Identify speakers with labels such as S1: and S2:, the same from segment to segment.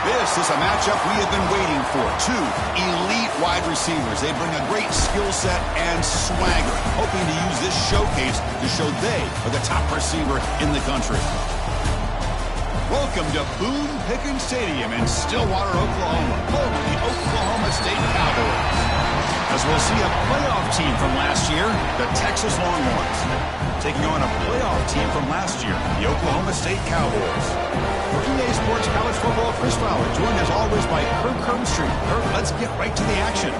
S1: This is a matchup we have been waiting for. Two elite wide receivers. They bring a great skill set and swagger, hoping to use this showcase to show they are the top receiver in the country. Welcome to Boone Pickens Stadium in Stillwater, Oklahoma, home of the Oklahoma State Cowboys. As we'll see a playoff team from last year, the Texas Longhorns, taking on a playoff team from last year, the Oklahoma State Cowboys. For EA Sports College Football, Chris Fowler, joined as always by Kirk Herbstreit. Kirk, let's get right to the action.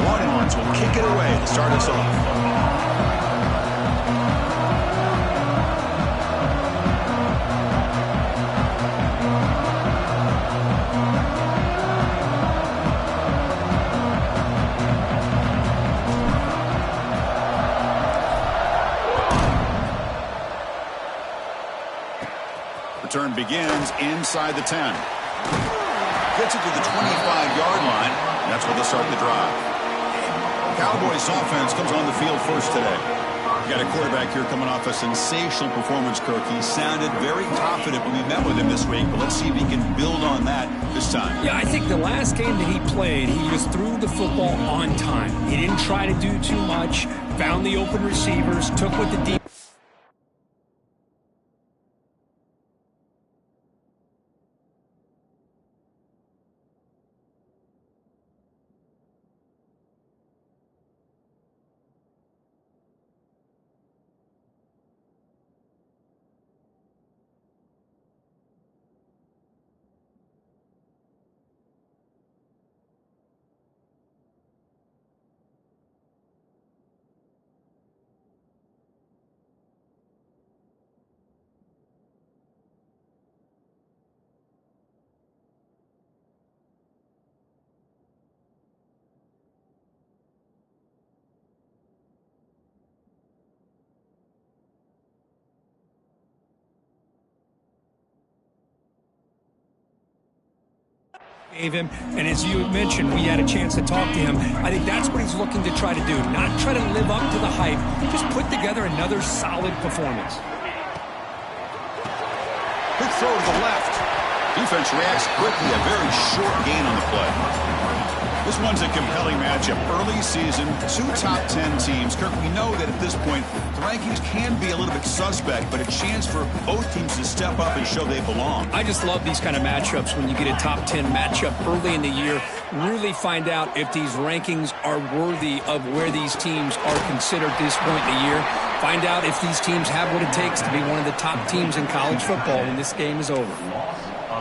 S1: Longhorns will kick it away to start us off. Return begins inside the 10. Gets it to the 25-yard line, and that's where they'll start the drive. Cowboys offense comes on the field first today. You got a quarterback here coming off a sensational performance, Kirk. He sounded very confident when we met with him this week, but let's see if he can build on that this time.
S2: Yeah, I think the last game that he played, he just threw the football on time. He didn't try to do too much, found the open receivers, took what the deep. Gave him, and as you mentioned, we had a chance to talk to him. I think that's what he's looking to try to do, not try to live up to the hype, just put together another solid performance.
S1: Quick throw to the left. Defense reacts quickly, a very short gain on the play. This one's a compelling matchup. Early season, two top 10 teams. Kirk, we know that at this point, the rankings can be a little bit suspect, but a chance for both teams to step up and show they belong.
S2: I just love these kind of matchups when you get a top 10 matchup early in the year. Really find out if these rankings are worthy of where these teams are considered this point in the year. Find out if these teams have what it takes to be one of the top teams in college football when this game is over.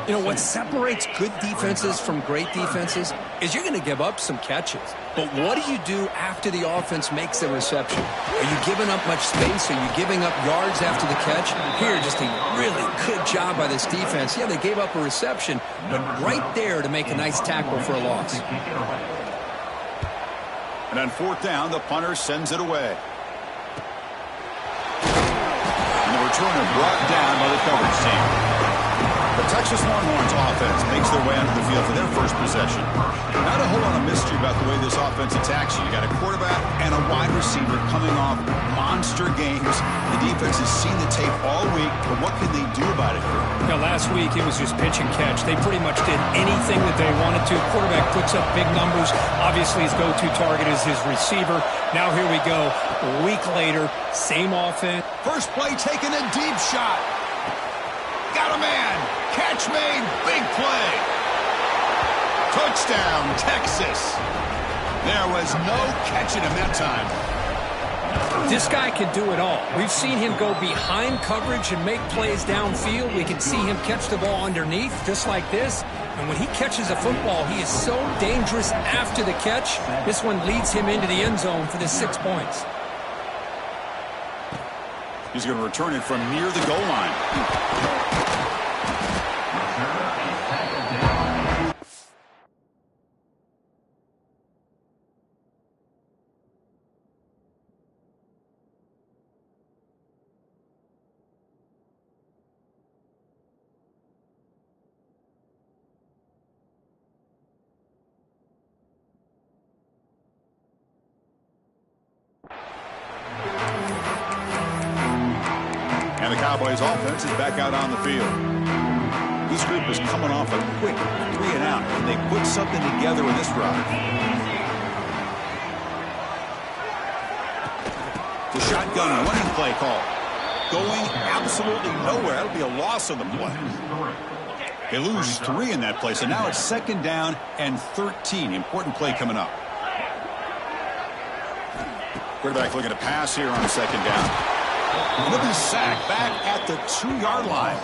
S2: You know, what separates good defenses from great defenses is you're going to give up some catches. But what do you do after the offense makes the reception? Are you giving up much space? Are you giving up yards after the catch? Here, just a really good job by this defense. Yeah, they gave up a reception, but right there to make a nice tackle for a loss.
S1: And on fourth down, the punter sends it away. And the returner brought down by the coverage team. The Texas Longhorns offense makes their way onto the field for their first possession. Not a whole lot of mystery about the way this offense attacks you. You got a quarterback and a wide receiver coming off monster games. The defense has seen the tape all week, but what can they do about it?
S2: Now, last week it was just pitch and catch. They pretty much did anything that they wanted to. Quarterback puts up big numbers. Obviously, his go-to target is his receiver. Now here we go. A week later, same offense.
S1: First play taken a deep shot. Got a man. Catch made. Big play. Touchdown, Texas. There was no catching him that time.
S2: This guy can do it all. We've seen him go behind coverage and make plays downfield. We can see him catch the ball underneath, just like this. And when he catches a football, he is so dangerous after the catch. This one leads him into the end zone for the 6 points.
S1: He's going to return it from near the goal line. And the Cowboys offense is back out on the field. This group is coming off a quick 3-and-out, and they put something together in this drive. The shotgun running play call. Going absolutely nowhere. That'll be a loss on the play. They lose 3 in that play, so now it's 2nd down and 13. Important play coming up. Quarterback looking to pass here on 2nd down. Look at the sack back at the 2-yard line.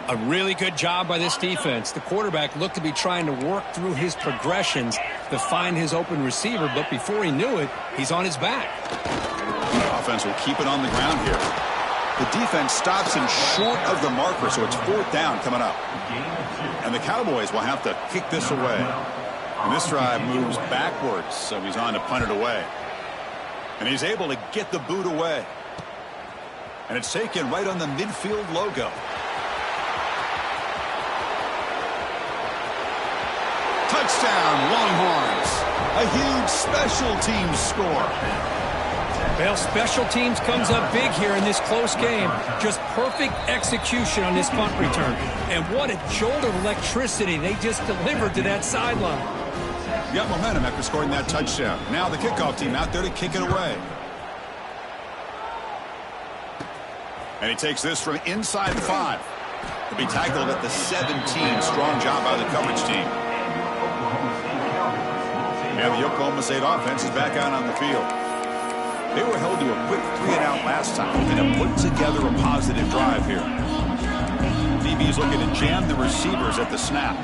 S2: A really good job by this defense. The quarterback looked to be trying to work through his progressions to find his open receiver, but before he knew it, he's on his back.
S1: The offense will keep it on the ground here. The defense stops him short of the marker, so it's 4th down coming up. And the Cowboys will have to kick this away. And this drive moves backwards, so he's on to punt it away. And he's able to get the boot away. And it's taken right on the midfield logo. Touchdown, Longhorns. A huge special teams score.
S2: Well, special teams comes up big here in this close game. Just perfect execution on this punt return. And what a jolt of electricity they just delivered to that sideline.
S1: Got momentum after scoring that touchdown. Now the kickoff team out there to kick it away. And he takes this from inside the 5. He'll be tackled at the 17. Strong job by the coverage team. And the Oklahoma State offense is back out on the field. They were held to a quick 3-and-out last time. Looking to put together a positive drive here. DB is looking to jam the receivers at the snap.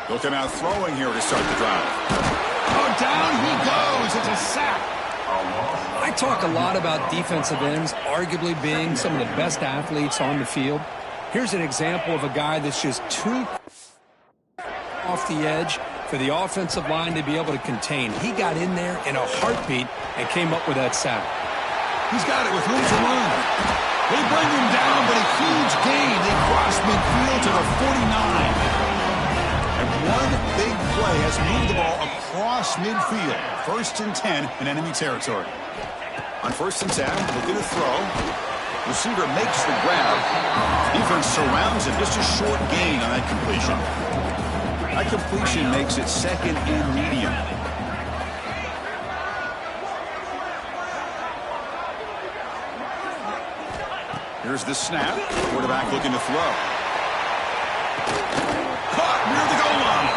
S1: They'll come out throwing here to start the drive. Oh, down he goes. It's a sack.
S2: I talk a lot about defensive ends arguably being some of the best athletes on the field. Here's an example of a guy that's just too off the edge for the offensive line to be able to contain. He got in there in a heartbeat and came up with that sack.
S1: He's got it with room to run. They bring him down, but a huge gain. They cross midfield to the 49. And one big play has moved the ball across midfield. 1st and 10 in enemy territory. On 1st and 10, looking to throw. Receiver makes the grab. Defense surrounds him. Just a short gain on that completion. That completion makes it 2nd and medium. Here's the snap. Quarterback looking to throw. Caught near the goal line.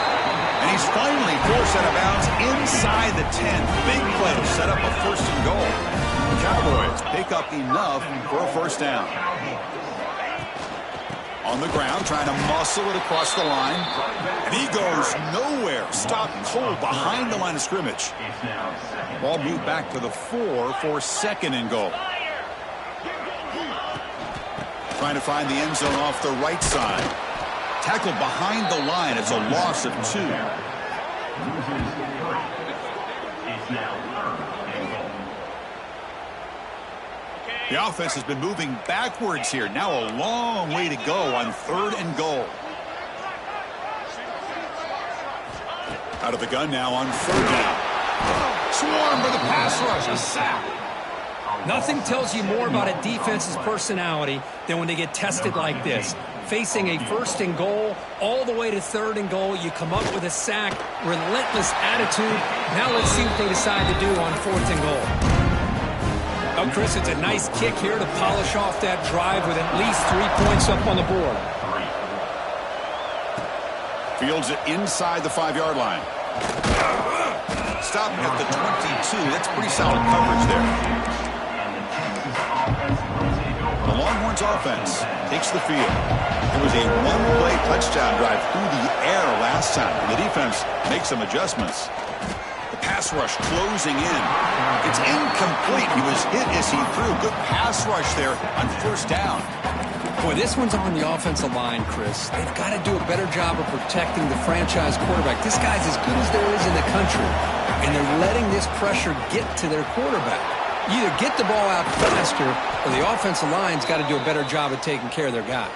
S1: And he's finally forced out of bounds inside the 10. Big play to set up a 1st and goal. The Cowboys pick up enough for a 1st down. On the ground, trying to muscle it across the line. And he goes nowhere. Stopped cold behind the line of scrimmage. Ball moved back to the 4 for 2nd and goal. Trying to find the end zone off the right side. Tackled behind the line. It's a loss of 2. The offense has been moving backwards here. Now a long way to go on 3rd and goal. Out of the gun now on 3rd down. Swarm for the pass rush. A sack.
S2: Nothing tells you more about a defense's personality than when they get tested like this. Facing a 1st and goal, all the way to 3rd and goal, you come up with a sack, relentless attitude. Now let's see what they decide to do on 4th and goal. Oh, Chris, it's a nice kick here to polish off that drive with at least 3 points up on the board.
S1: Fields it inside the 5-yard line. Stopping at the 22. That's pretty solid coverage there. The Longhorns offense takes the field. It was a one-play touchdown drive through the air last time. The defense makes some adjustments. The pass rush closing in. It's incomplete. He was hit as he threw. Good pass rush there on 1st down.
S2: Boy, this one's on the offensive line, Chris. They've got to do a better job of protecting the franchise quarterback. This guy's as good as there is in the country, and they're letting this pressure get to their quarterback. You either get the ball out faster, or the offensive line's got to do a better job of taking care of their guy.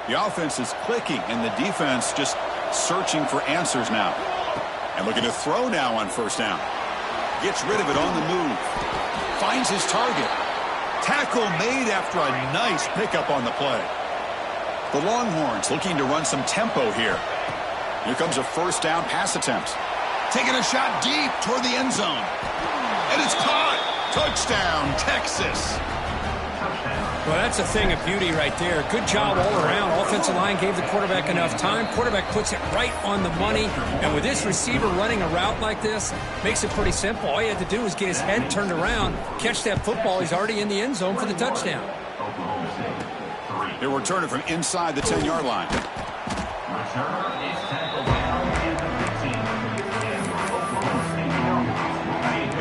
S2: The offense is clicking, and the defense just
S1: searching for answers now. And looking to throw now on first down. Gets rid of it on the move. Finds his target. Tackle made after a nice pickup on the play. The Longhorns looking to run some tempo here. Here comes a first down pass attempt. Taking a shot deep toward the end zone. And it's caught. Touchdown, Texas.
S2: Well, that's a thing of beauty right there. Good job all around. Offensive line gave the quarterback enough time. Quarterback puts it right on the money. And with this receiver running a route like this, makes it pretty simple. All you have to do is get his head turned around, catch that football. He's already in the end zone for the touchdown.
S1: He'll return it from inside the 10-yard line.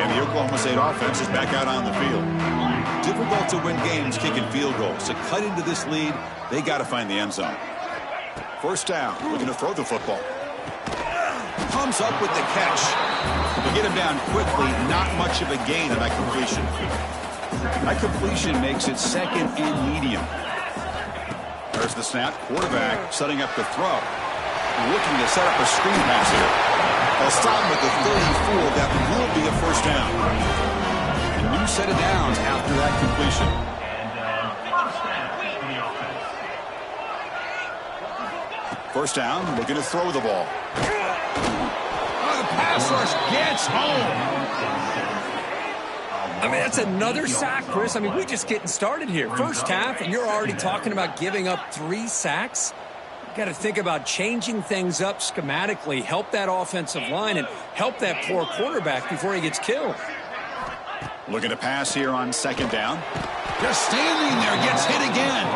S1: And the Oklahoma State offense is back out on the field. Difficult to win games kicking field goals. To cut into this lead, they got to find the end zone. First down, looking to throw the football. Comes up with the catch. To get him down quickly, not much of a gain on that completion. That completion makes it second and medium. There's the snap. Quarterback setting up the throw. Looking to set up a screen pass here. They'll stop him at the 34. That will be a first down. A new set of downs after that completion. First down, looking to throw the ball. Oh, the pass rush gets home.
S2: I mean, that's another sack, Chris. I mean, we're just getting started here. First half, and you're already talking about giving up 3 sacks. You got to think about changing things up schematically, help that offensive line, and help that poor quarterback before he gets killed.
S1: Looking to pass here on second down. Just standing there, gets hit again.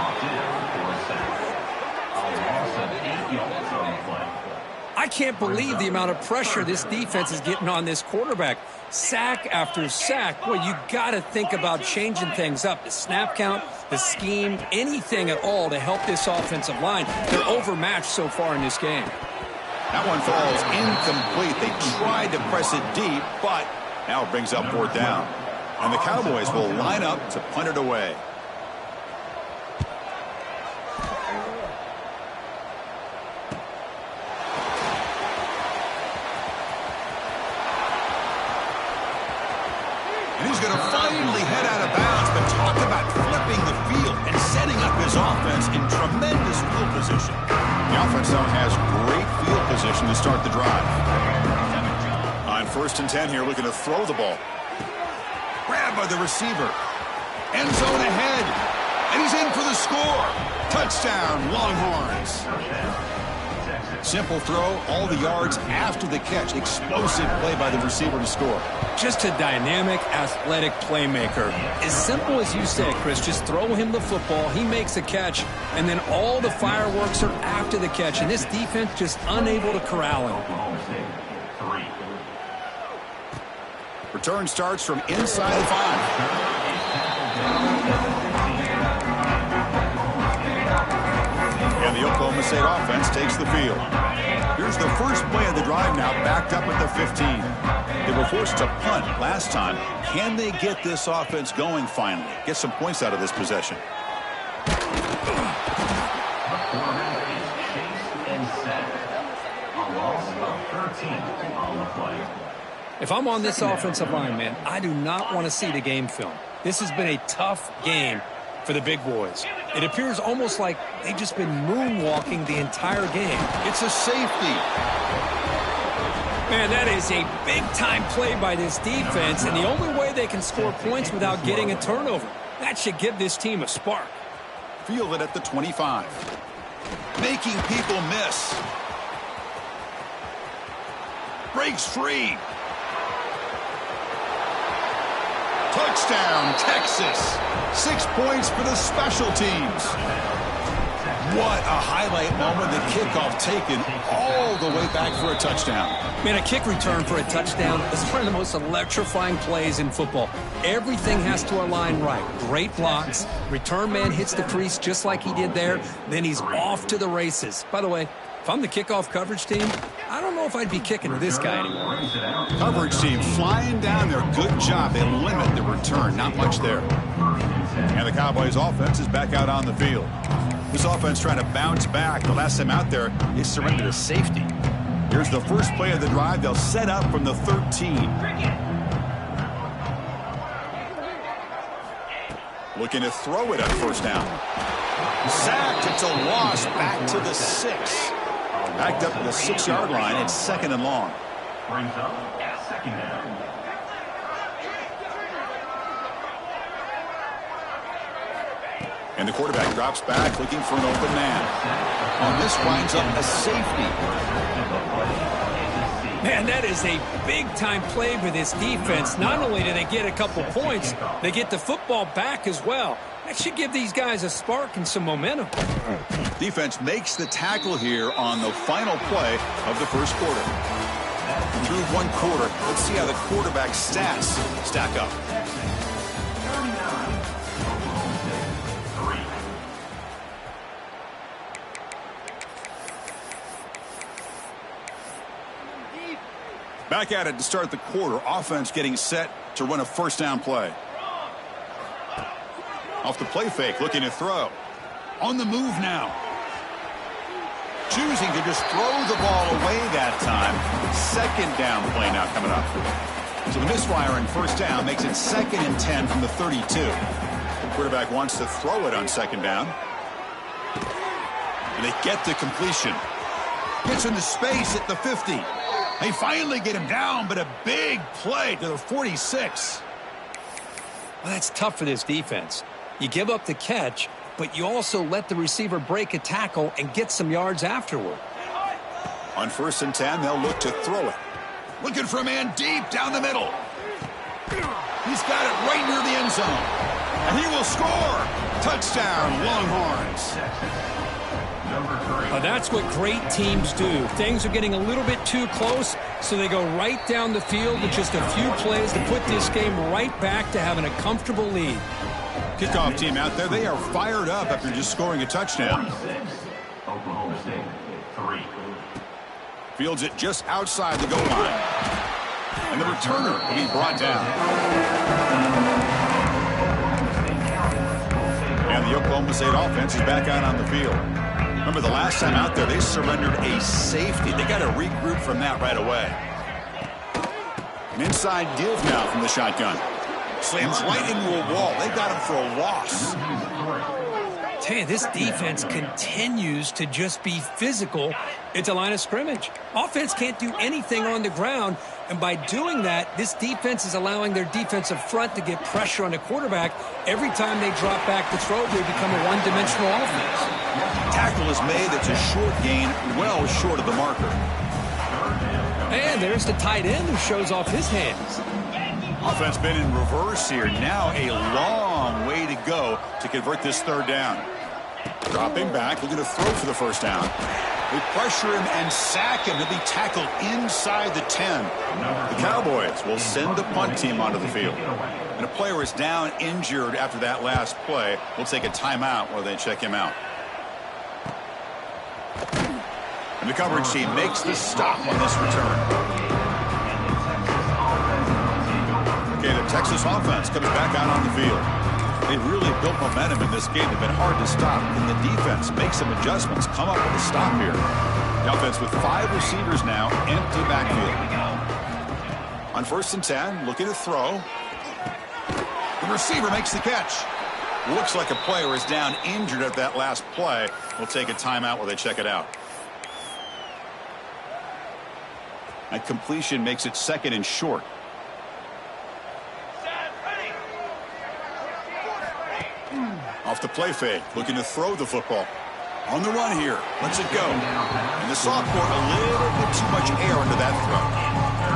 S2: I can't believe the amount of pressure this defense is getting on this quarterback. Sack after sack. Boy, you got to think about changing things up. The snap count, the scheme, anything at all to help this offensive line. They're overmatched so far in this game.
S1: That one falls incomplete. They tried to press it deep, but now it brings up 4th down. And the Cowboys will line up to punt it away. And he's going to finally head out of bounds, but talk about flipping the field and setting up his offense in tremendous field position. The offense now has great field position to start the drive. On 1st and 10 here, looking to throw the ball. Grabbed by the receiver. End zone ahead. And he's in for the score. Touchdown, Longhorns. Simple throw, all the yards after the catch. Explosive play by the receiver to score.
S2: Just a dynamic, athletic playmaker. As simple as you said, Chris, just throw him the football, he makes a catch, and then all the fireworks are after the catch. And this defense just unable to corral him.
S1: Return starts from inside the 5. And the Oklahoma State offense takes the field. Here's the first play of the drive now, backed up at the 15. They were forced to punt last time. Can they get this offense going finally? Get some points out of this possession.
S2: If I'm on this offensive line, man, I do not want to see the game film. This has been a tough game for the big boys. It appears almost like they've just been moonwalking the entire game.
S1: It's a safety.
S2: Man, that is a big-time play by this defense, and the only way they can score points without getting a turnover. That should give this team a spark.
S1: Fielded at the 25. Making people miss. Breaks free. Touchdown, Texas. 6 points for the special teams. What a highlight moment. The kickoff taken all the way back for a touchdown.
S2: Man, a kick return for a touchdown is one of the most electrifying plays in football. Everything has to align right. Great blocks. Return man hits the crease just like he did there. Then he's off to the races. By the way, if I'm the kickoff coverage team, I don't know if I'd be kicking to this guy anymore.
S1: Coverage team flying down there. Good job. They limit the return. Not much there. And the Cowboys offense is back out on the field. This offense trying to bounce back. The last time out there, they surrendered a safety. Here's the first play of the drive. They'll set up from the 13. Looking to throw it on first down. Sacked. It's a loss. Back to the 6. Backed up to the 6-yard line. It's 2nd and long.
S3: Brings up 2nd down.
S1: And the quarterback drops back looking for an open man. On this winds up a safety.
S2: Man, that is a big-time play for this defense. Not only do they get a couple points, they get the football back as well. That should give these guys a spark and some momentum.
S1: Defense makes the tackle here on the final play of the first quarter. Through one quarter, let's see how the quarterback's stats stack up. Back at it to start the quarter. Offense getting set to run a first down play. Off the play fake, looking to throw. On the move now. Choosing to just throw the ball away that time. 2nd down play now coming up. So the misfire on first down makes it 2nd and 10 from the 32. The quarterback wants to throw it on 2nd down. And they get the completion. Gets into space at the 50. They finally get him down, but a big play to the 46.
S2: Well, that's tough for this defense. You give up the catch, but you also let the receiver break a tackle and get some yards afterward.
S1: On 1st and 10, they'll look to throw it. Looking for a man deep down the middle. He's got it right near the end zone. And he will score. Touchdown, Longhorns.
S2: That's what great teams do. Things are getting a little bit too close, so they go right down the field with just a few plays to put this game right back to having a comfortable lead.
S1: Kickoff team out there, they are fired up after just scoring a touchdown.
S3: Oklahoma State, 3.
S1: Fields it just outside the goal line. And the returner will be brought down. And the Oklahoma State offense is back out on the field. Remember, the last time out there, they surrendered a safety. They got to regroup from that right away. An inside give now from the shotgun. Slams right into a wall. They got him for a loss.
S2: Tell you, this defense continues to just be physical at the line of scrimmage. Offense can't do anything on the ground, and by doing that, this defense is allowing their defensive front to get pressure on the quarterback. Every time they drop back to throw, they become a one-dimensional offense.
S1: Tackle is made. It's a short gain, well short of the marker.
S2: And there's the tight end who shows off his hands.
S1: Offense been in reverse here. Now a long way to go to convert this 3rd down. Dropping back, looking to throw for the first down. They pressure him and sack him. He'll be tackled inside the 10. The Cowboys will send the punt team onto the field. And a player is down injured after that last play. We'll take a timeout while they check him out. And the coverage team makes the stop on this return. Okay, the Texas offense comes back out on the field. They really built momentum in this game. They've been hard to stop. And the defense makes some adjustments, come up with a stop here. The offense with 5 receivers now, empty backfield. On 1st and 10, looking to throw. The receiver makes the catch. Looks like a player is down injured at that last play. We'll take a timeout while they check it out. That completion makes it 2nd and short. Off the play fake, looking to throw the football. On the run here, lets it go. And the sophomore, a little bit too much air into that throw.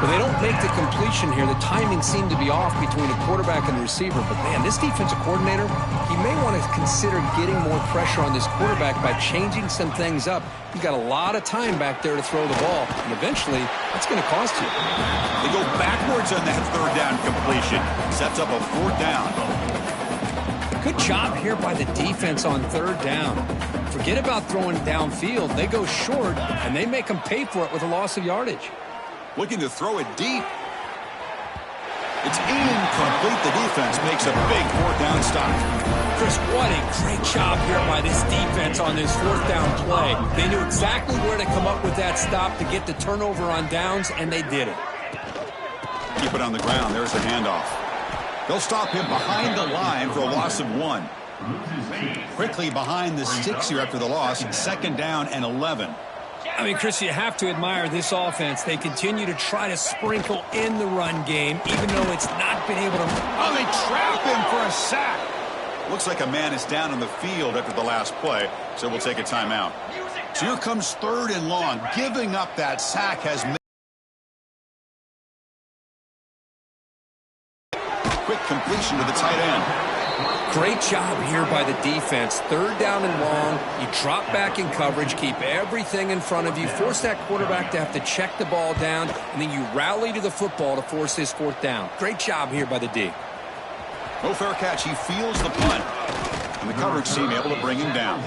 S2: Well, they don't make the completion here. The timing seemed to be off between the quarterback and the receiver. But, man, this defensive coordinator, he may want to consider getting more pressure on this quarterback by changing some things up. You've got a lot of time back there to throw the ball. And eventually, that's going to cost you.
S1: They go backwards on that 3rd down completion. Sets up a 4th down.
S2: Good job here by the defense on third down. Forget about throwing downfield. They go short, and they make them pay for it with a loss of yardage.
S1: Looking to throw it deep. It's incomplete. The defense makes a big fourth down stop.
S2: Chris, what a great job here by this defense on this fourth down play. They knew exactly where to come up with that stop to get the turnover on downs, and they did it.
S1: Keep it on the ground. There's the handoff. They'll stop him behind the line for a loss of 1. Quickly behind the sticks here after the loss. 2nd down and 11.
S2: I mean, Chris, you have to admire this offense. They continue to try to sprinkle in the run game, even though it's not been able to.
S1: Oh, they trap him for a sack. Looks like a man is down on the field after the last play, so we'll take a timeout. So here comes 3rd and long. Giving up that sack has made. Quick completion to the tight end.
S2: Great job here by the defense. 3rd down and long. You drop back in coverage, keep everything in front of you, force that quarterback to have to check the ball down, and then you rally to the football to force this 4th down. Great job here by the D.
S1: No fair catch. He feels the punt. And the coverage team able to bring him down.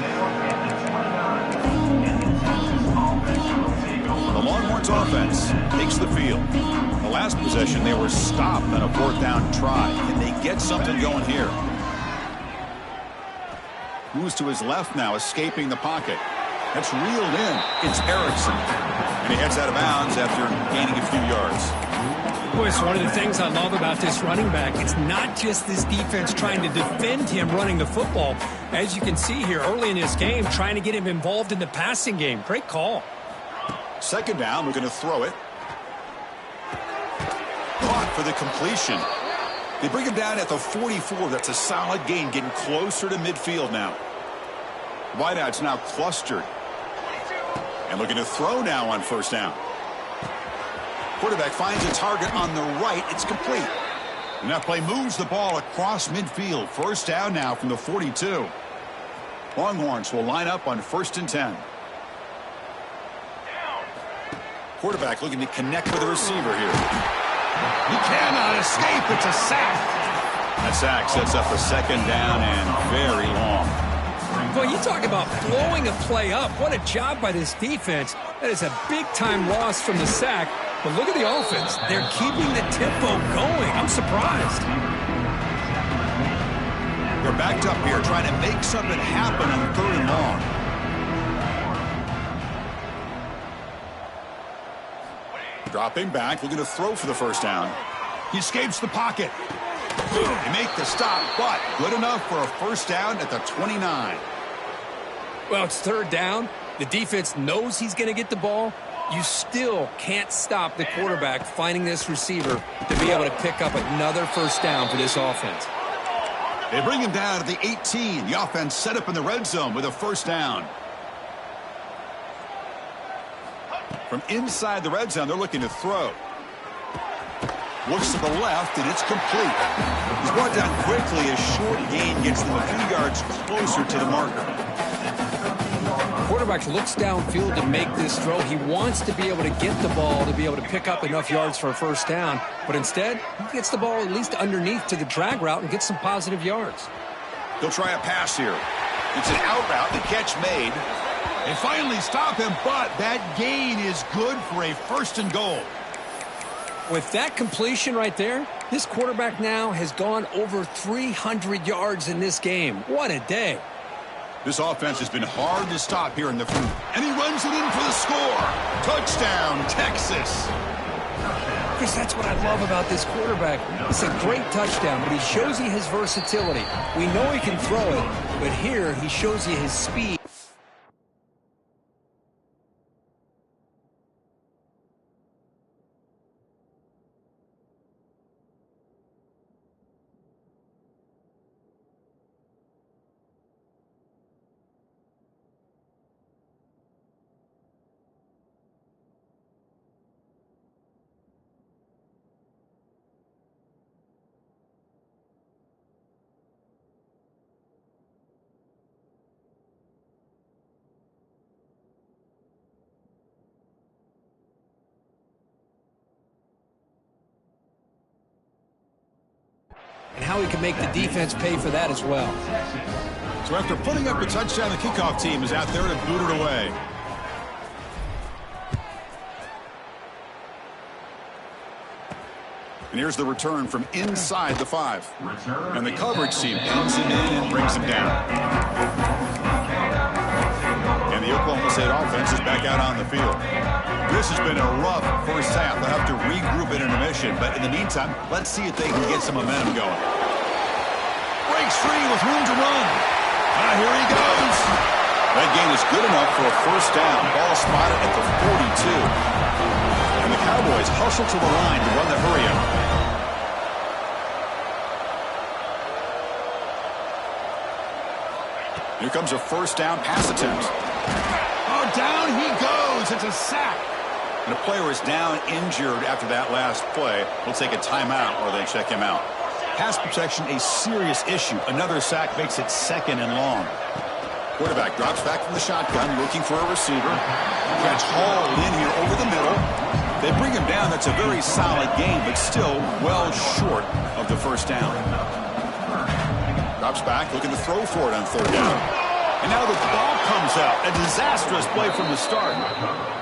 S1: The Longhorns offense takes the field. The last possession, they were stopped on a 4th down try. Can they get something going here? Moves to his left now, escaping the pocket. That's reeled in. It's Erickson. And he heads out of bounds after gaining a few yards.
S2: Boy, it's one of the things I love about this running back. It's not just this defense trying to defend him running the football. As you can see here early in this game, trying to get him involved in the passing game. Great call.
S1: 2nd down, we're going to throw it. Caught for the completion. They bring him down at the 44. That's a solid gain, getting closer to midfield now. Wideout's now clustered. And looking to throw now on 1st down. Quarterback finds a target on the right. It's complete. And that play moves the ball across midfield. 1st down now from the 42. Longhorns will line up on 1st and 10. Quarterback looking to connect with the receiver here. He cannot escape. It's a sack. That sack sets up a 2nd down and very long.
S2: Well, you talk about blowing a play up. What a job by this defense. That is a big-time loss from the sack. But look at the offense. They're keeping the tempo going. I'm surprised.
S1: They're backed up here trying to make something happen on 3rd and long. Dropping back, looking to throw for the 1st down. He escapes the pocket. They make the stop, but good enough for a 1st down at the 29.
S2: Well, it's 3rd down. The defense knows he's going to get the ball. You still can't stop the quarterback finding this receiver to be able to pick up another 1st down for this offense.
S1: They bring him down at the 18. The offense set up in the red zone with a 1st down. From inside the red zone, they're looking to throw. Looks to the left, and it's complete. He's brought down quickly. A short gain gets them a few yards closer to the marker.
S2: Quarterback looks downfield to make this throw. He wants to be able to get the ball to be able to pick up enough yards for a 1st down. But instead, he gets the ball at least underneath to the drag route and gets some positive yards.
S1: He'll try a pass here. It's an out route. The catch made. They finally stop him, but that gain is good for a 1st and goal.
S2: With that completion right there, this quarterback now has gone over 300 yards in this game. What a day.
S1: This offense has been hard to stop here in the front. And he runs it in for the score. Touchdown, Texas.
S2: Chris, that's what I love about this quarterback. It's a great touchdown, but he shows you his versatility. We know he can throw it, but here he shows you his speed. and how he can make the defense pay for that as well.
S1: So after putting up a touchdown, the kickoff team is out there to boot it away. And here's the return from inside the 5. And the coverage team pins him in and brings him down. And the Oklahoma State offense is back out on the field. This has been a rough first half. They'll have to regroup in intermission. But in the meantime, let's see if they can get some momentum going. Breaks free with room to run. Here he goes. That gain is good enough for a first down. Ball spotted at the 42. And the Cowboys hustle to the line to run the hurry-up. Here comes a first down pass attempt. Oh, down he goes. It's a sack. And a player is down injured after that last play. We'll take a timeout or they check him out. Pass protection, a serious issue. Another sack makes it 2nd and long. Quarterback drops back from the shotgun, looking for a receiver. Catch hauled in here over the middle. They bring him down. That's a very solid game, but still well short of the first down. Drops back, looking to throw for it on 3rd down. And now the ball comes out. A disastrous play from the start.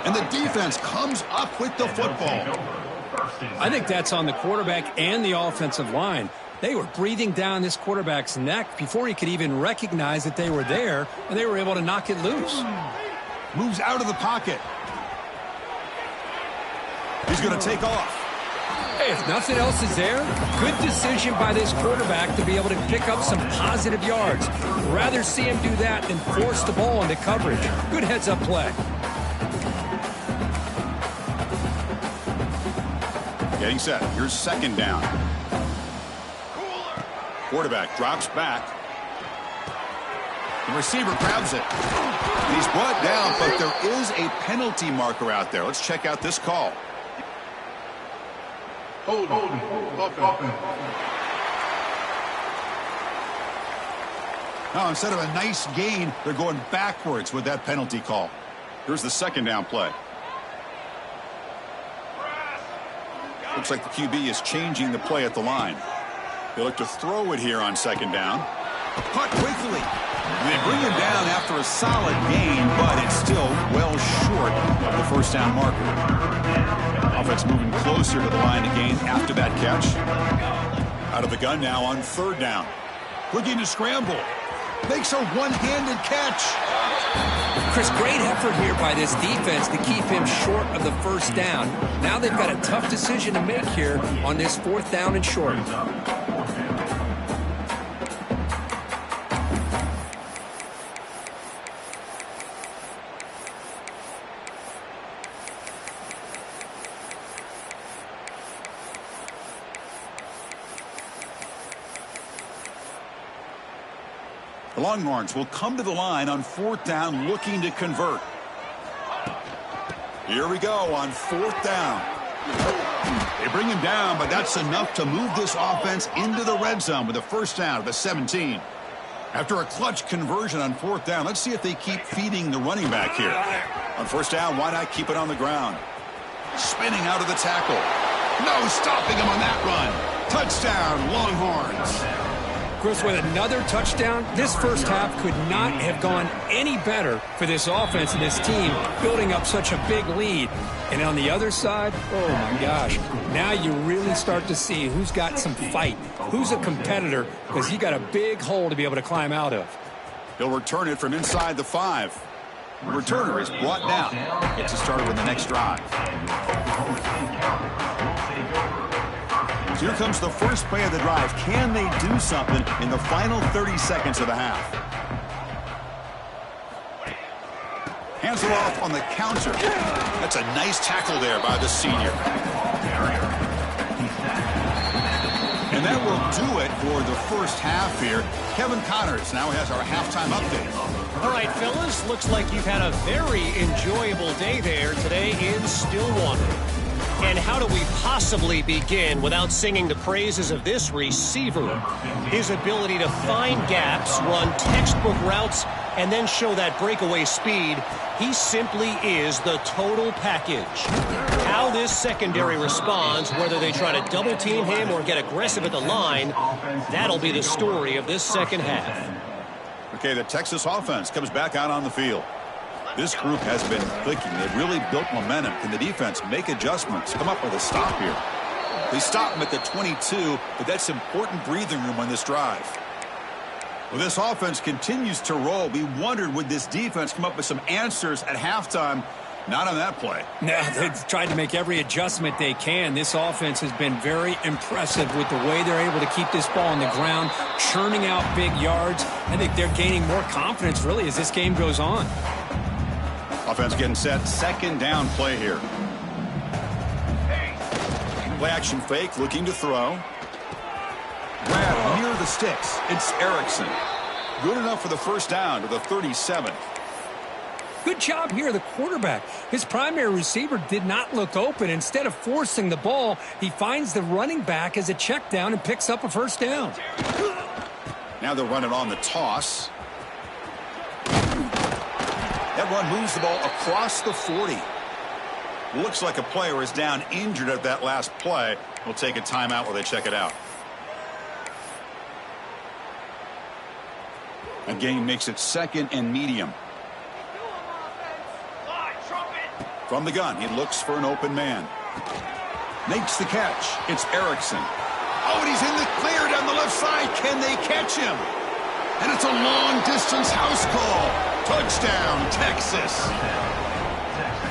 S1: And the defense comes up with the football.
S2: I think that's on the quarterback and the offensive line. They were breathing down this quarterback's neck before he could even recognize that they were there, and they were able to knock it loose.
S1: Moves out of the pocket. He's going to take off.
S2: Hey, if nothing else is there, good decision by this quarterback to be able to pick up some positive yards. Rather see him do that than force the ball into coverage. Good heads-up play.
S1: Getting set. Here's 2nd down. Quarterback drops back. The receiver grabs it. He's brought down, but there is a penalty marker out there. Let's check out this call. Hold on. Now, instead of a nice gain, they're going backwards with that penalty call. Here's the 2nd down play. Looks like the QB is changing the play at the line. They look to throw it here on 2nd down. Caught quickly. They bring him down after a solid gain, but it's still well short of the first down marker. Offense moving closer to the line of gain after that catch. Out of the gun now on 3rd down. Looking to scramble. Makes a one-handed catch.
S2: Chris, great effort here by this defense to keep him short of the first down. Now they've got a tough decision to make here on this 4th down and short.
S1: The Longhorns will come to the line on 4th down looking to convert. Here we go on 4th down. They bring him down, but that's enough to move this offense into the red zone with a first down at the 17. After a clutch conversion on 4th down, let's see if they keep feeding the running back here. On 1st down, why not keep it on the ground? Spinning out of the tackle. No stopping him on that run. Touchdown, Longhorns.
S2: Chris, with another touchdown, this first half could not have gone any better for this offense and this team, building up such a big lead. And on the other side, oh my gosh, now you really start to see who's got some fight, who's a competitor, because he got a big hole to be able to climb out of.
S1: He'll return it from inside the 5. The returner is brought down. Gets it started with the next drive. So here comes the first play of the drive. Can they do something in the final 30 seconds of the half? Hands it off on the counter. That's a nice tackle there by the senior. And that will do it for the first half here. Kevin Connors now has our halftime update.
S4: All right, fellas, looks like you've had a very enjoyable day there today in Stillwater. And how do we possibly begin without singing the praises of this receiver? His ability to find gaps, run textbook routes, and then show that breakaway speed. He simply is the total package. How this secondary responds, whether they try to double team him or get aggressive at the line, that'll be the story of this second half.
S1: Okay, the Texas offense comes back out on the field. This group has been clicking. They've really built momentum. Can the defense make adjustments? Come up with a stop here. They stop him at the 22, but that's important breathing room on this drive. Well, this offense continues to roll. We wondered, would this defense come up with some answers at halftime? Not on that play.
S2: No, they've tried to make every adjustment they can. This offense has been very impressive with the way they're able to keep this ball on the ground, churning out big yards. I think they're gaining more confidence, really, as this game goes on.
S1: Offense getting set. Second down play here. Play action fake, looking to throw. Grab near the sticks. It's Erickson. Good enough for the first down to the 37.
S2: Good job here, the quarterback. His primary receiver did not look open. Instead of forcing the ball, he finds the running back as a check down and picks up a first down.
S1: Now they're running on the toss. That run moves the ball across the 40. Looks like a player is down injured at that last play. We'll take a timeout while they check it out. A gain makes it second and medium. From the gun, he looks for an open man. Makes the catch. It's Erickson. Oh, and he's in the clear down the left side. Can they catch him? And it's a long-distance house call. Touchdown, Texas.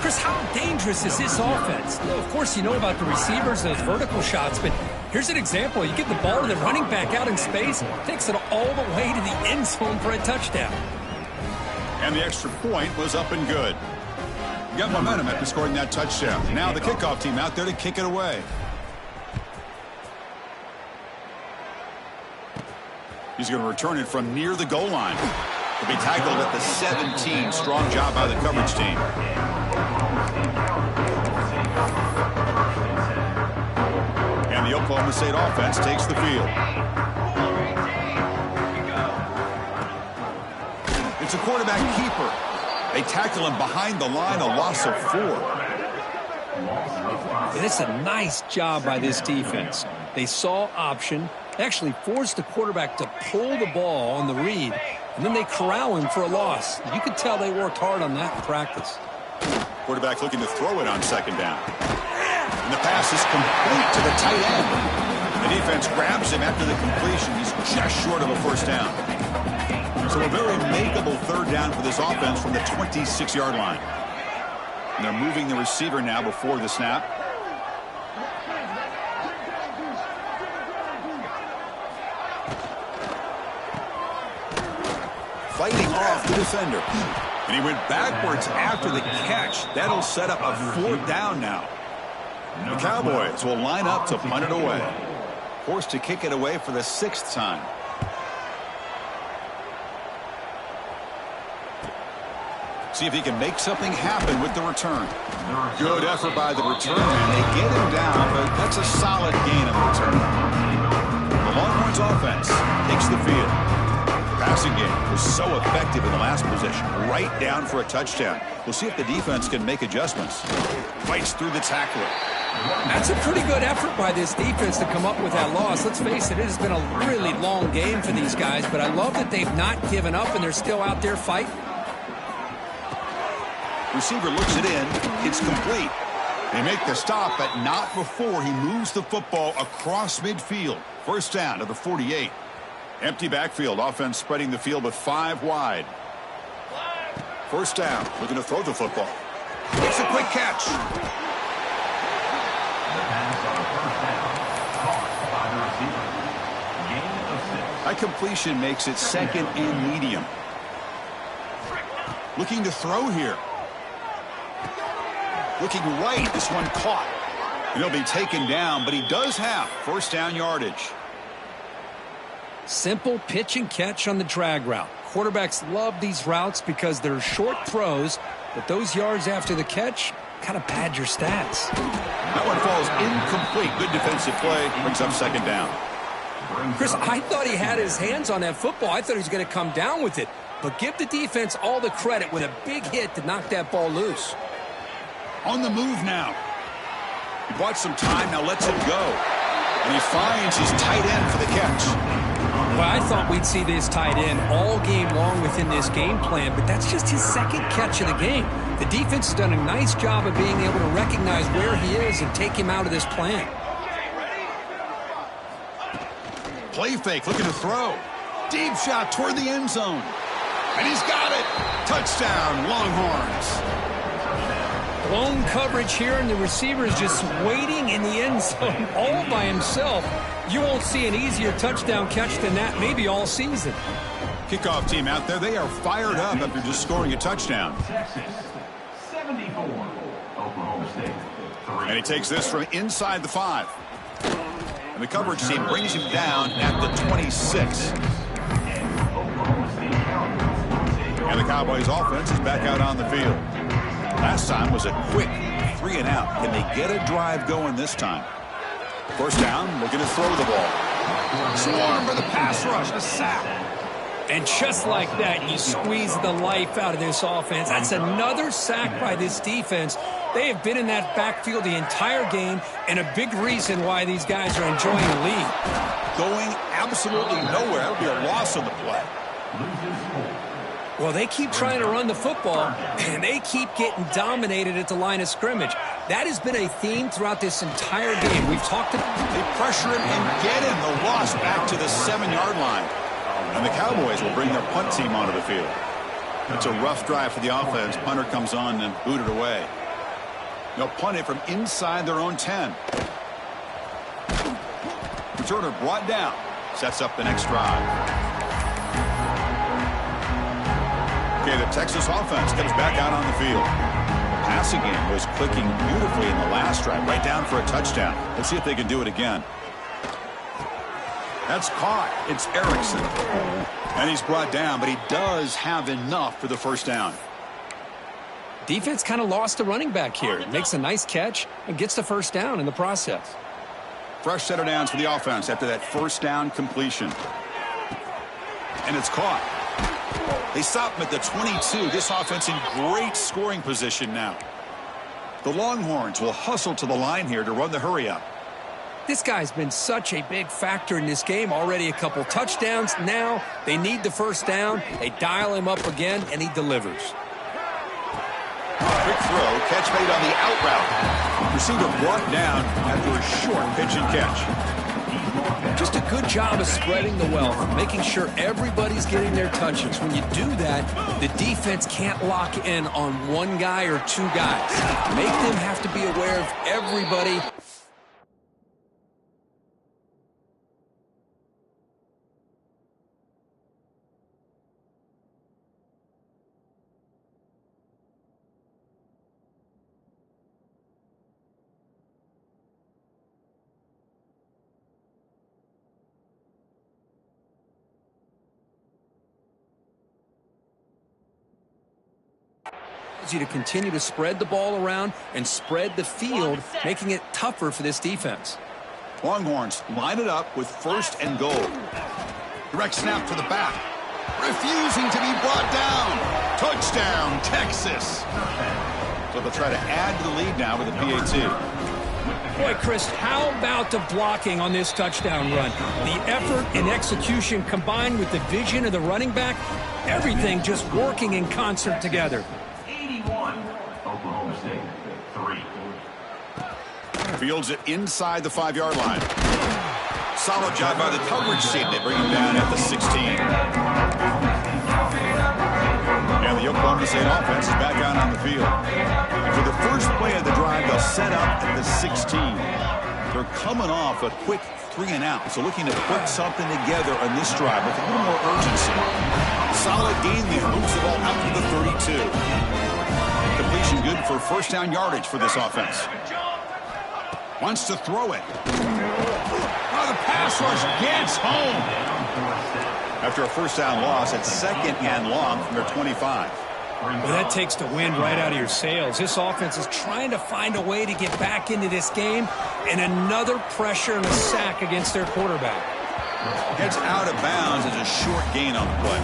S2: Chris, how dangerous is this offense? Of course, you know about the receivers, those vertical shots, but here's an example. You get the ball to the running back out in space, takes it all the way to the end zone for a touchdown.
S1: And the extra point was up and good. Got momentum after scoring that touchdown. Now the kickoff team out there to kick it away. He's going to return it from near the goal line. He'll be tackled at the 17. Strong job by the coverage team. And the Oklahoma State offense takes the field. It's a quarterback keeper. They tackle him behind the line, a loss of 4.
S2: And it's a nice job by this defense. They saw option, actually forced the quarterback to pull the ball on the read, and then they corral him for a loss. You could tell they worked hard on that in practice.
S1: Quarterback looking to throw it on second down. And the pass is complete to the tight end. The defense grabs him after the completion. He's just short of a first down. So a very makeable third down for this offense from the 26-yard line. And they're moving the receiver now before the snap. Fighting off the defender. And he went backwards after the catch. That'll set up a fourth down now. The Cowboys will line up to punt it away. Forced to kick it away for the 6th time. See if he can make something happen with the return. Good effort by the return man. They get him down, but that's a solid gain on the return. The Longhorns offense takes the field. The passing game was so effective in the last possession, right down for a touchdown. We'll see if the defense can make adjustments. Fights through the tackler.
S2: That's a pretty good effort by this defense to come up with that loss. Let's face it, it has been a really long game for these guys, but I love that they've not given up and they're still out there fighting.
S1: Receiver looks it in. It's complete. They make the stop, but not before he moves the football across midfield. First down to the 48. Empty backfield. Offense spreading the field with 5 wide. First down. Looking to throw the football. It's a quick catch. High completion makes it second and medium. Looking to throw here. Looking right, this one caught. And he'll be taken down, but he does have first down yardage.
S2: Simple pitch and catch on the drag route. Quarterbacks love these routes because they're short throws, but those yards after the catch kind of pad your stats.
S1: That one falls incomplete. Good defensive play. Brings up second down.
S2: Chris, I thought he had his hands on that football. I thought he was going to come down with it. but give the defense all the credit with a big hit to knock that ball loose.
S1: On the move now. He bought some time, now lets it go. And he finds his tight end for the catch.
S2: Well, I thought we'd see this tight end all game long within this game plan, but that's just his second catch of the game. The defense has done a nice job of being able to recognize where he is and take him out of this plan.
S1: Play fake, looking to throw. Deep shot toward the end zone. And he's got it. Touchdown, Longhorns.
S2: Blown coverage here, and the receiver is just waiting in the end zone all by himself. You won't see an easier touchdown catch than that maybe all season.
S1: Kickoff team out there, they are fired up after just scoring a touchdown.
S3: Texas, 74. Oklahoma State, 3.
S1: And he takes this from inside the 5. And the coverage team brings him down at the 26. And the Cowboys offense is back out on the field. Last time was a quick 3 and out. Can they get a drive going this time? First down, looking to throw the ball. Swarm for the pass rush, a sack.
S2: And just like that, you squeeze the life out of this offense. That's another sack by this defense. They have been in that backfield the entire game, and a big reason why these guys are enjoying the lead.
S1: Going absolutely nowhere. That would be a loss on the play.
S2: Well, they keep trying to run the football, and they keep getting dominated at the line of scrimmage. That has been a theme throughout this entire game. We've talked about
S1: They pressure him and get him. The loss back to the 7-yard line. And the Cowboys will bring their punt team onto the field. It's a rough drive for the offense. Punter comes on and booted away. They'll punt it from inside their own 10. Returner brought down. Sets up the next drive. Okay, the Texas offense comes back out on the field. The passing game was clicking beautifully in the last drive, right down for a touchdown. Let's see if they can do it again. That's caught. It's Erickson. And he's brought down, but he does have enough for the first down.
S2: defense kind of lost a running back here. Makes a nice catch and gets the first down in the process.
S1: Fresh set of downs for the offense after that first down completion. And it's caught. They stop him at the 22. This offense in great scoring position now. The Longhorns will hustle to the line here to run the hurry up.
S2: This guy's been such a big factor in this game. Already a couple touchdowns. Now they need the first down. They dial him up again, and he delivers.
S1: Quick throw, catch made on the out route. Receiver brought down after a short pitch and catch.
S2: Just a good job of spreading the wealth, making sure everybody's getting their touches. When you do that, the defense can't lock in on one guy or two guys. Make them have to be aware of everybody. You to continue to spread the ball around and spread the field, making it tougher for this defense.
S1: Longhorns line it up with first and goal. Direct snap to the back. Refusing to be brought down. Touchdown, Texas. So they'll try to add to the lead now with a PAT.
S2: Boy, Chris, how about the blocking on this touchdown run? The effort and execution combined with the vision of the running back, everything just working in concert together.
S3: Oklahoma State, 3.
S1: Fields it inside the 5-yard line. Solid job by the coverage team. They bring him down at the 16. And the Oklahoma State offense is back out on the field. And for the first play of the drive, they'll set up at the 16. They're coming off a quick 3 and out, so looking to put something together on this drive with a little more urgency. Solid gain there. Moves the ball out to the 32. Completion good for first down yardage for this offense. Wants to throw it. Oh, the pass rush gets home. After a first down loss, it's second and long from their 25.
S2: Well, that takes the wind right out of your sails. This offense is trying to find a way to get back into this game, and another pressure and a sack against their quarterback.
S1: It's out of bounds as a short gain on the play.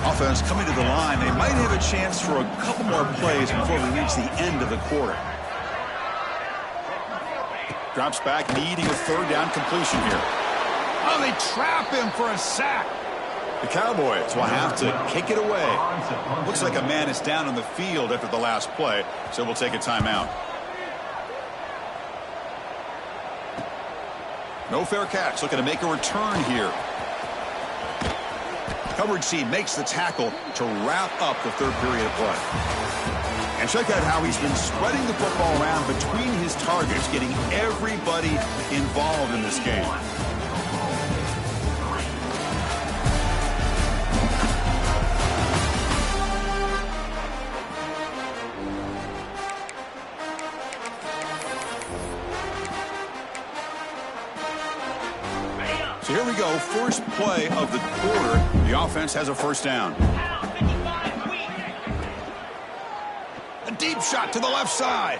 S1: Offense coming to the line. They might have a chance for a couple more plays before we reach the end of the quarter. Drops back, needing a third down completion here. Oh, they trap him for a sack. The Cowboys will have to kick it away. Looks like a man is down on the field after the last play, so we'll take a timeout. No fair catch, looking to make a return here. Coverage C makes the tackle to wrap up the third period of play. And check out how he's been spreading the football around between his targets, getting everybody involved in this game. So here we go, first play of the quarter. The offense has a first down. A deep shot to the left side.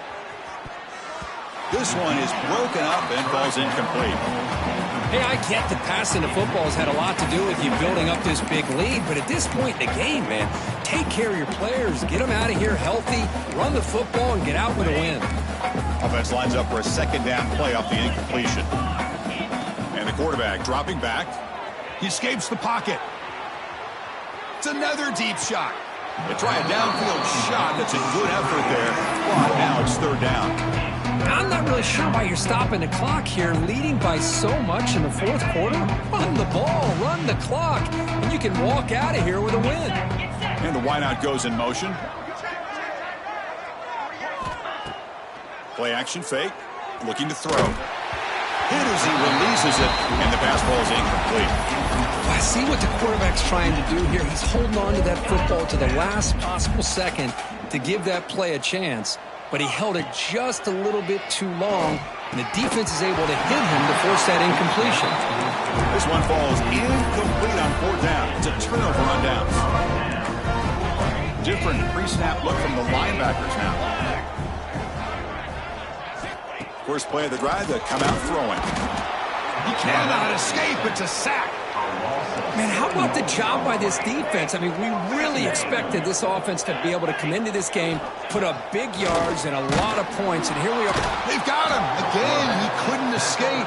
S1: This one is broken up and falls incomplete.
S2: Hey, I get that passing the football has had a lot to do with you building up this big lead, but at this point in the game, man, take care of your players, get them out of here healthy, run the football, and get out with a win.
S1: Offense lines up for a second down play off the incompletion. And the quarterback dropping back. He escapes the pocket. It's another deep shot. They try a downfield shot. That's a good effort there. But now it's third down.
S2: I'm not really sure why you're stopping the clock here, leading by so much in the fourth quarter. Run the ball, run the clock, and you can walk out of here with a win.
S1: And the wideout goes in motion. Play action fake, looking to throw. Hit as he releases it, and the pass ball is incomplete.
S2: I see what the quarterback's trying to do here. He's holding on to that football to the last possible second to give that play a chance. But he held it just a little bit too long, and the defense is able to hit him to force that incompletion.
S1: This one falls incomplete on fourth down. It's a turnover on downs. Different pre-snap look from the linebackers now. First play of the drive, they come out throwing. He cannot escape. It's a sack.
S2: Man, how about the job by this defense? I mean, we really expected this offense to be able to come into this game, put up big yards and a lot of points, and here we are.
S1: They've got him. Again, he couldn't escape.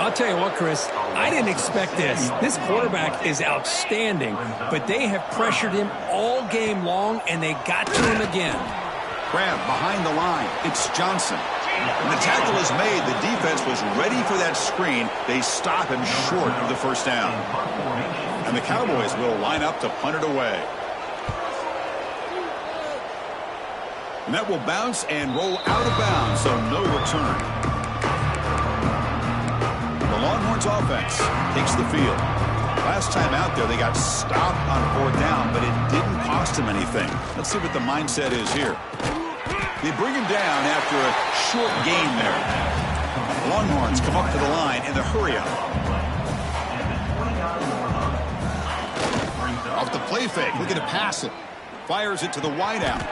S2: I'll tell you what, Chris, I didn't expect this. This quarterback is outstanding, but they have pressured him all game long, and they got to him again.
S1: Grab behind the line. It's Johnson. When the tackle is made, the defense was ready for that screen. They stop him short of the first down. And the Cowboys will line up to punt it away. And that will bounce and roll out of bounds, so no return. The Longhorns offense takes the field. Last time out there, they got stopped on fourth down, but it didn't cost them anything. Let's see what the mindset is here. They bring him down after a short gain there. The Longhorns come up to the line in the hurry-up. Off the play fake, looking to pass it. Fires it to the wideout.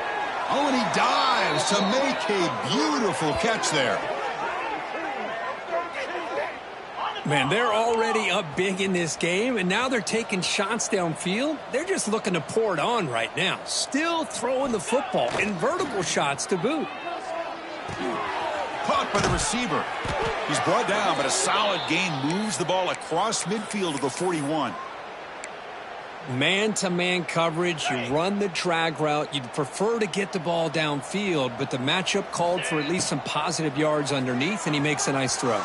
S1: Oh, and he dives to make a beautiful catch there.
S2: Man, they're already up big in this game, and now they're taking shots downfield. They're just looking to pour it on right now. Still throwing the football, invertible shots to boot.
S1: Caught by the receiver. He's brought down, but a solid gain moves the ball across midfield to the 41.
S2: Man-to-man coverage, you run the drag route. You'd prefer to get the ball downfield, but the matchup called for at least some positive yards underneath, and he makes a nice throw.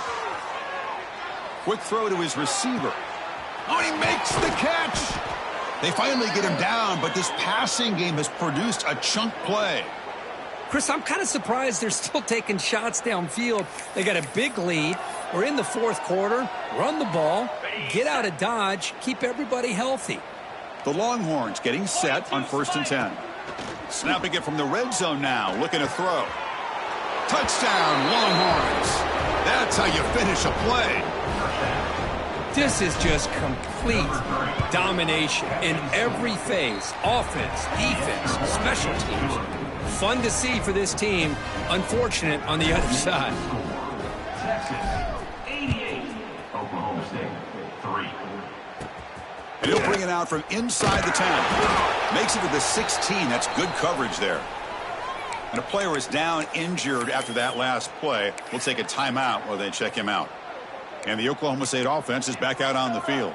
S1: Quick throw to his receiver. Oh, he makes the catch. They finally get him down, but this passing game has produced a chunk play.
S2: Chris, I'm kind of surprised they're still taking shots downfield. They got a big lead. We're in the fourth quarter. Run the ball, get out of Dodge, keep everybody healthy.
S1: The Longhorns getting set on 1st and 10. Snapping it from the red zone now, looking to throw. Touchdown, Longhorns. That's how you finish a play.
S2: This is just complete domination in every phase. Offense, defense, special teams. Fun to see for this team. Unfortunate on the other side.
S3: Texas, 88. Oklahoma State, 3.
S1: And he'll bring it out from inside the 10. Makes it to the 16. That's good coverage there. And a player is down injured after that last play. We'll take a timeout while they check him out. And the Oklahoma State offense is back out on the field.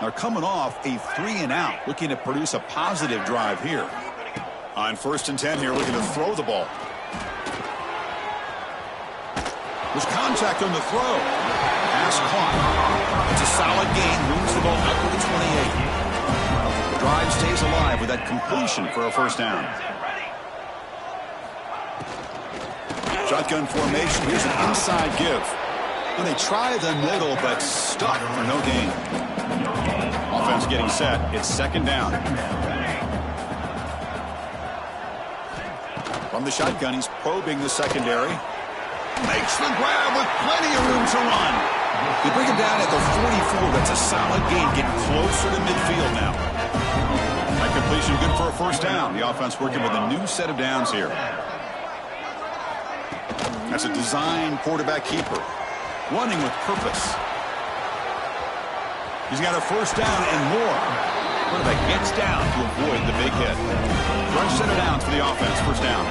S1: They're coming off a 3-and-out, looking to produce a positive drive here. On 1st and 10 here, looking to throw the ball. There's contact on the throw. Pass caught. It's a solid gain. Moves the ball out to the 28. The drive stays alive with that completion for a 1st down. Shotgun formation. Here's an inside give. And they try the middle, but stuck for no gain. Offense getting set. It's 2nd down. From the shotgun, he's probing the secondary. Makes the grab with plenty of room to run. They bring him down at the 44. That's a solid gain. Getting closer to midfield now. That completion good for a 1st down. The offense working with a new set of downs here. That's a design quarterback keeper. Running with purpose. He's got a 1st down and more. Quarterback gets down to avoid the big hit. Rush set of downs for the offense. 1st down.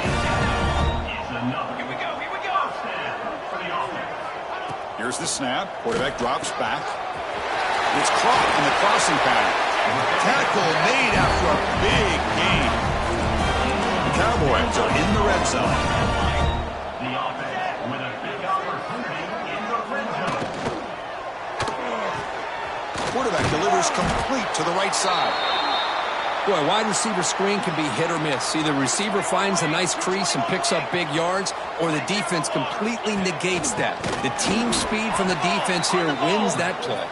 S1: Here's the snap. Quarterback drops back. It's caught in the crossing pattern. Tackle made after a big gain. The Cowboys are in the red zone. Quarterback delivers complete to the right side.
S2: Boy, wide receiver screen can be hit or miss. Either receiver finds a nice crease and picks up big yards, or the defense completely negates that. The team speed from the defense here wins that play.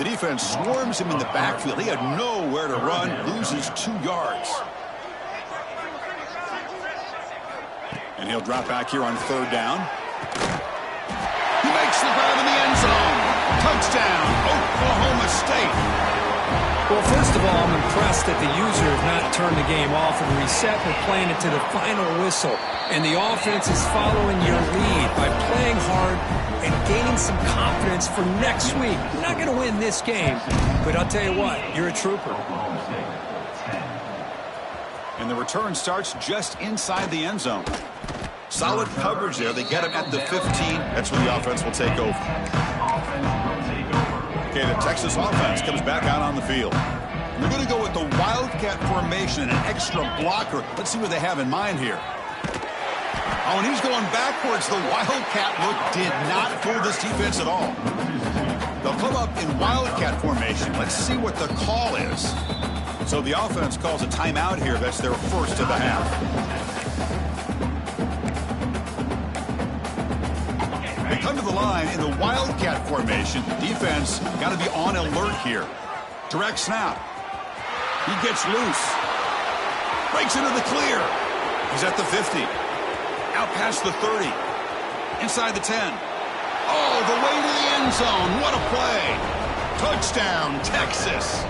S1: The defense swarms him in the backfield. He had nowhere to run, loses 2 yards. And he'll drop back here on 3rd down. He makes the grab in the end zone. Touchdown, Oklahoma State.
S2: Well, first of all, I'm impressed that the user has not turned the game off and reset. We're playing it to the final whistle. And the offense is following your lead by playing hard and gaining some confidence for next week. You're not going to win this game, but I'll tell you what, you're a trooper.
S1: And the return starts just inside the end zone. Solid coverage there. They get him at the 15. That's when the offense will take over. Okay, the Texas offense comes back out on the field. They're going to go with the Wildcat formation and an extra blocker. Let's see what they have in mind here. Oh, and he's going backwards. The Wildcat look did not fool this defense at all. They'll come up in Wildcat formation. Let's see what the call is. So the offense calls a timeout here. That's their 1st of the half. They come to the line in the Wildcat formation. Defense got to be on alert here. Direct snap. He gets loose. Breaks into the clear. He's at the 50. Out past the 30. Inside the 10. Oh, the way to the end zone. What a play. Touchdown, Texas.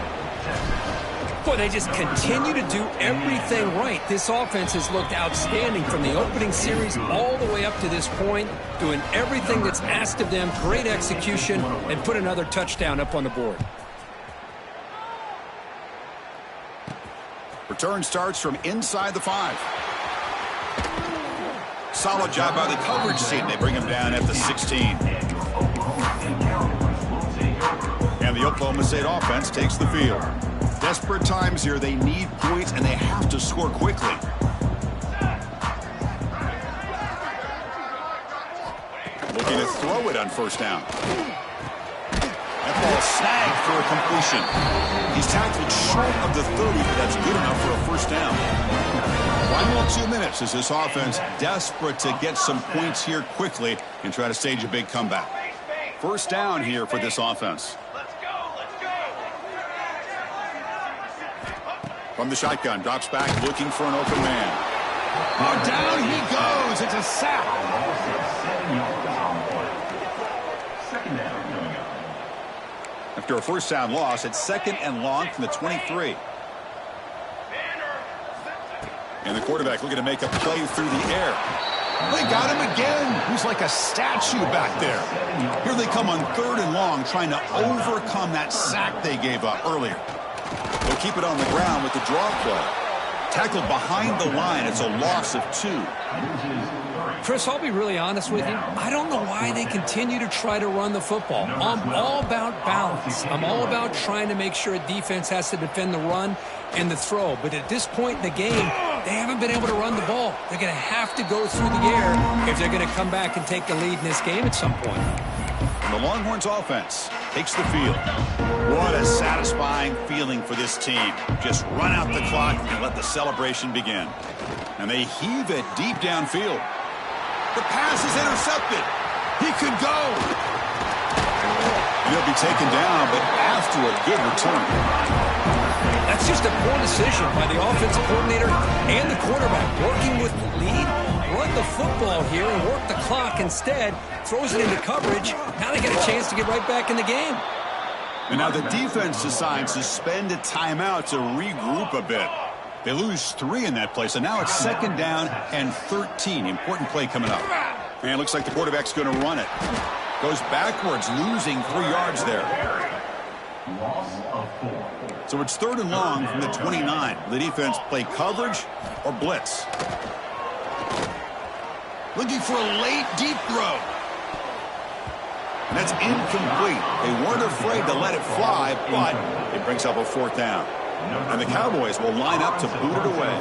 S2: Boy, they just continue to do everything right. This offense has looked outstanding from the opening series all the way up to this point, doing everything that's asked of them, great execution, and put another touchdown up on the board.
S1: Return starts from inside the 5. Solid job by the coverage team. They bring him down at the 16. And the Oklahoma State offense takes the field. Desperate times here. They need points, and they have to score quickly. Looking to throw it on 1st down. That ball snagged for a completion. He's tackled short of the 30, but that's good enough for a 1st down. Final 2 minutes as this offense desperate to get some points here quickly and try to stage a big comeback. 1st down here for this offense. From the shotgun, drops back, looking for an open man. Oh, down he goes. It's a sack. After a 1st down loss, it's 2nd and long from the 23. And the quarterback looking to make a play through the air. They got him again. He's like a statue back there. Here they come on 3rd and long, trying to overcome that sack they gave up earlier. They'll keep it on the ground with the draw play. Tackled behind the line. It's a loss of 2.
S2: Chris, I'll be really honest with you. I don't know why they continue to try to run the football. I'm all about balance. I'm all about trying to make sure a defense has to defend the run and the throw. But at this point in the game, they haven't been able to run the ball. They're going to have to go through the air if they're going to come back and take the lead in this game at some point.
S1: And the Longhorns offense takes the field. What a satisfying feeling for this team. Just run out the clock and let the celebration begin. And they heave it deep downfield. The pass is intercepted. He could go. He'll be taken down, but after a good return.
S2: That's just a poor decision by the offensive coordinator and the quarterback. Working with the lead, run the football here and work the clock instead. Throws it into coverage. Now they get a chance to get right back in the game.
S1: And now the defense decides to spend a timeout to regroup a bit. They lose 3 in that play, so now it's 2nd down and 13. Important play coming up. And it looks like the quarterback's going to run it. Goes backwards, losing 3 yards there.
S3: Loss of 4.
S1: So it's 3rd and long from the 29. The defense play coverage or blitz. Looking for a late deep throw. And that's incomplete. They weren't afraid to let it fly, but it brings up a 4th down. And the Cowboys will line up to boot it away.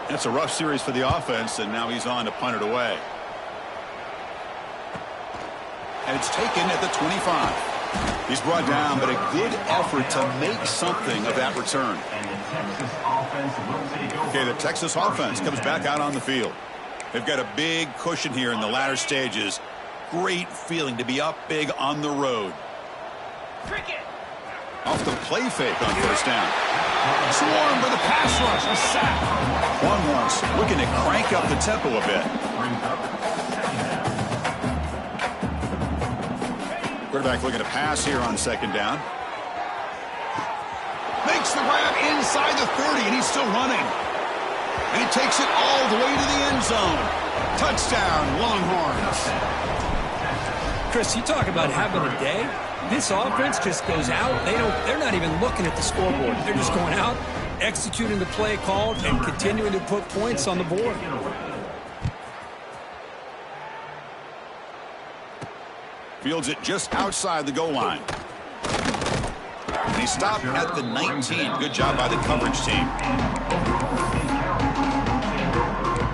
S1: It's a rough series for the offense, and now he's on to punt it away. And it's taken at the 25. He's brought down, but a good effort to make something of that return. Okay, the Texas offense comes back out on the field. They've got a big cushion here in the latter stages. Great feeling to be up big on the road. Off the play fake on 1st down. Swarmed by the pass rush. A sack. Longhorns looking to crank up the tempo a bit. Quarterback looking to pass here on 2nd down. Makes the grab inside the 30, and he's still running. And he takes it all the way to the end zone. Touchdown, Longhorns.
S2: Chris, you talk about having a day. This offense just goes out. They're not even looking at the scoreboard. They're just going out, executing the play called, and continuing to put points on the board.
S1: Fields it just outside the goal line. And he stopped at the 19. Good job by the coverage team.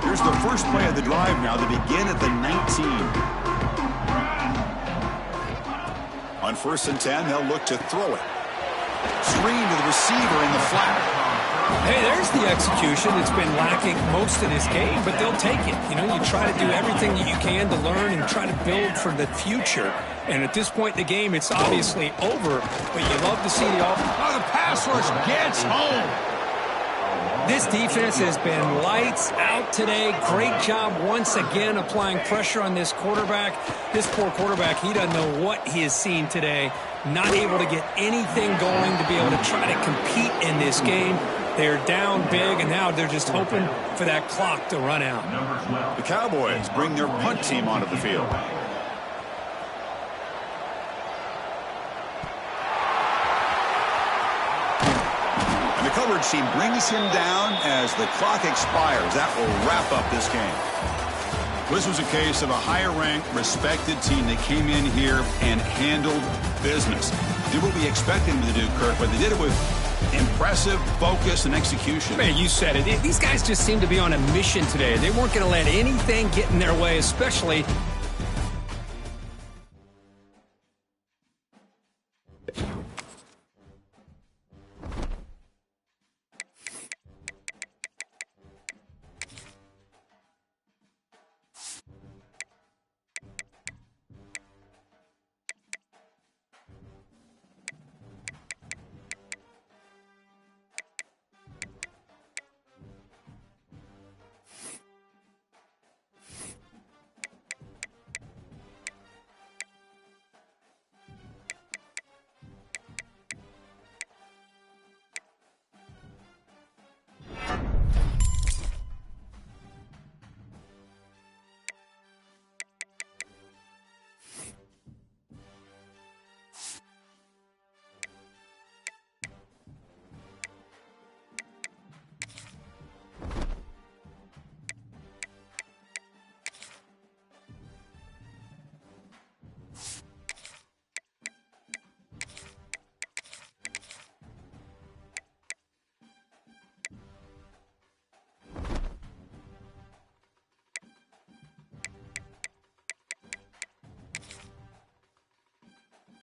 S1: Here's the first play of the drive now. They begin at the 19. On 1st and 10, they'll look to throw it. Screen to the receiver in the flat.
S2: Hey, there's the execution that's been lacking most of this game, but they'll take it. You know, you try to do everything that you can to learn and try to build for the future. And at this point in the game, it's obviously over, but you love to see the offense.
S1: Oh, the pass rush gets home.
S2: This defense has been lights out today. Great job once again applying pressure on this quarterback. This poor quarterback, he doesn't know what he has seen today. Not able to get anything going to be able to try to compete in this game. They're down big, and now they're just hoping for that clock to run out.
S1: The Cowboys bring their punt team onto the field. And the coverage team brings him down as the clock expires. That will wrap up this game. This was a case of a higher-ranked, respected team that came in here and handled business. Did what we expected them to do, Kirk, but they did it with impressive focus and execution.
S2: Man, you said it. These guys just seem to be on a mission today. They weren't going to let anything get in their way, especially